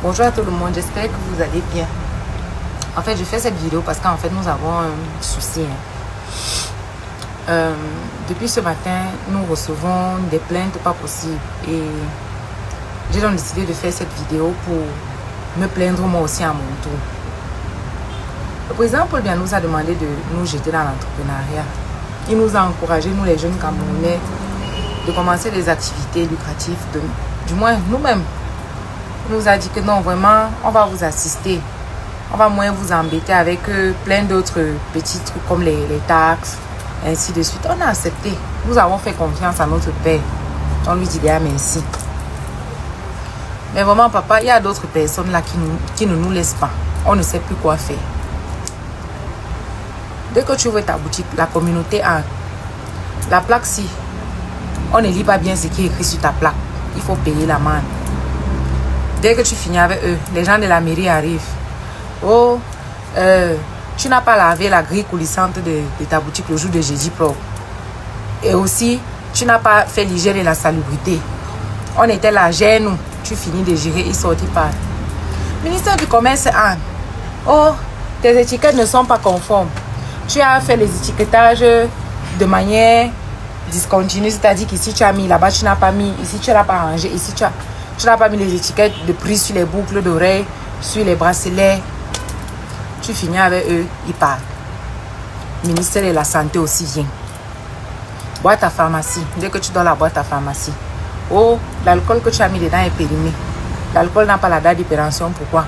Bonjour à tout le monde, j'espère que vous allez bien. En fait, je fais cette vidéo parce qu'en fait, nous avons un souci. Depuis ce matin, nous recevons des plaintes pas possibles. Et j'ai donc décidé de faire cette vidéo pour me plaindre moi aussi à mon tour. Le président Paul Biya nous a demandé de nous jeter dans l'entrepreneuriat. Il nous a encouragé, nous les jeunes Camerounais, de commencer des activités lucratives, du moins nous-mêmes. Il nous a dit que non, vraiment, on va vous assister. On va moins vous embêter avec plein d'autres petits trucs comme les taxes, ainsi de suite. On a accepté. Nous avons fait confiance à notre père. On lui dit bien merci. Mais vraiment, papa, il y a d'autres personnes là qui ne nous laissent pas. On ne sait plus quoi faire. Dès que tu ouvres ta boutique, la communauté a la plaque si on ne lit pas bien ce qui est écrit sur ta plaque. Il faut payer l'amende. Dès que tu finis avec eux, les gens de la mairie arrivent. Oh, tu n'as pas lavé la grille coulissante de ta boutique le jour de jeudi propre. Et aussi, tu n'as pas fait l'hygiène et la salubrité. On était là, gère-nous. Tu finis de gérer, ils sortent par. Ministère du Commerce, Anne. Oh, tes étiquettes ne sont pas conformes. Tu as fait les étiquetages de manière discontinue, c'est-à-dire qu'ici tu as mis, là-bas tu n'as pas mis, ici tu n'as pas rangé, ici tu n'as pas mis les étiquettes de prix sur les boucles d'oreilles, sur les bracelets. Tu finis avec eux, ils partent. Le ministère de la Santé aussi vient. Boîte à pharmacie. Dès que tu donnes la boîte à pharmacie. Oh, l'alcool que tu as mis dedans est périmé. L'alcool n'a pas la date d'opération. Pourquoi?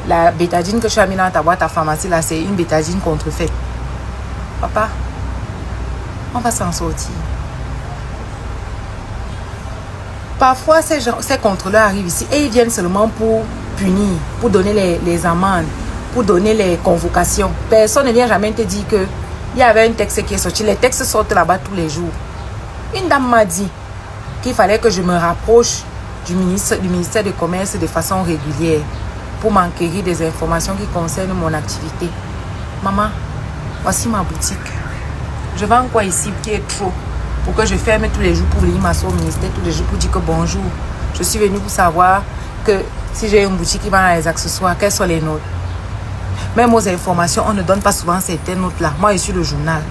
La bétadine que tu as mis dans ta boîte à pharmacie, là, c'est une bétadine contrefaite. Papa, on va s'en sortir. Parfois, ces contrôleurs arrivent ici et ils viennent seulement pour punir, pour donner les amendes, pour donner les convocations. Personne ne vient jamais te dire qu'il y avait un texte qui est sorti. Les textes sortent là-bas tous les jours. Une dame m'a dit qu'il fallait que je me rapproche du ministère du Commerce de façon régulière pour m'enquérir des informations qui concernent mon activité. Maman, voici ma boutique. Je vends quoi ici qui est trop pour que je ferme tous les jours pour venir m'asseoir au ministère tous les jours pour dire que bonjour. Je suis venue pour savoir que si j'ai une boutique qui vend les accessoires, quelles sont les notes. Même aux informations, on ne donne pas souvent certaines notes-là. Moi, je suis le journal.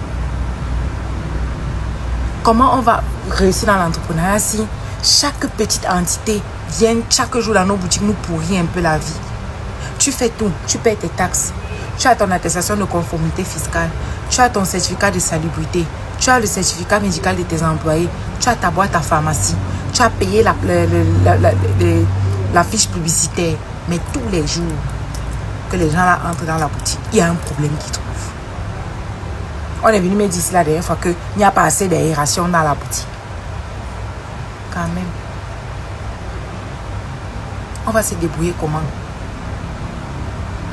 Comment on va réussir dans l'entrepreneuriat si chaque petite entité vient chaque jour dans nos boutiques nous pourrir un peu la vie? Tu fais tout, tu payes tes taxes, tu as ton attestation de conformité fiscale, tu as ton certificat de salubrité, tu as le certificat médical de tes employés, tu as ta boîte à pharmacie, tu as payé la fiche publicitaire. Mais tous les jours que les gens là entrent dans la boutique, il y a un problème qu'ils trouvent. On est venu me dire la dernière fois qu'il n'y a pas assez d'aération dans la boutique. Quand même. On va se débrouiller comment?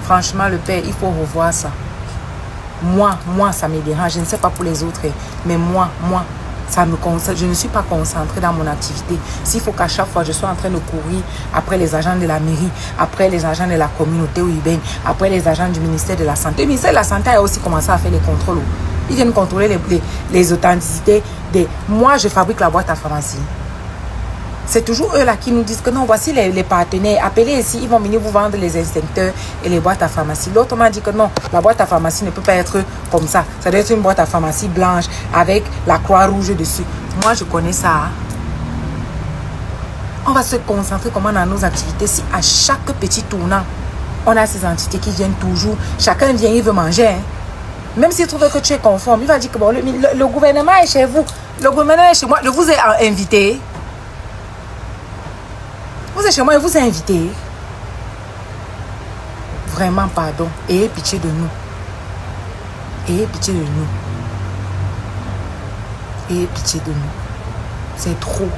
Franchement, le père, il faut revoir ça. Moi, ça me dérange. Je ne sais pas pour les autres, mais moi, ça me concentre. Je ne suis pas concentrée dans mon activité. S'il faut qu'à chaque fois, je sois en train de courir après les agents de la mairie, après les agents de la communauté urbaine, après les agents du ministère de la Santé. Le ministère de la Santé a aussi commencé à faire les contrôles. Ils viennent contrôler les authenticités. Moi, je fabrique la boîte à pharmacie. C'est toujours eux là qui nous disent que non, voici les partenaires. Appelez ici, ils vont venir vous vendre les instincteurs et les boîtes à pharmacie. L'autre m'a dit que non, la boîte à pharmacie ne peut pas être comme ça. Ça doit être une boîte à pharmacie blanche avec la croix rouge dessus. Moi, je connais ça. On va se concentrer comment dans nos activités si à chaque petit tournant, on a ces entités qui viennent toujours. Chacun vient, il veut manger. Hein. Même s'il trouve que tu es conforme, il va dire que bon, le gouvernement est chez vous. Le gouvernement est chez moi. Je vous ai invité. Vous êtes chez moi et vous êtes invité. Vraiment, pardon. Ayez pitié de nous. Ayez pitié de nous. Ayez pitié de nous. C'est trop.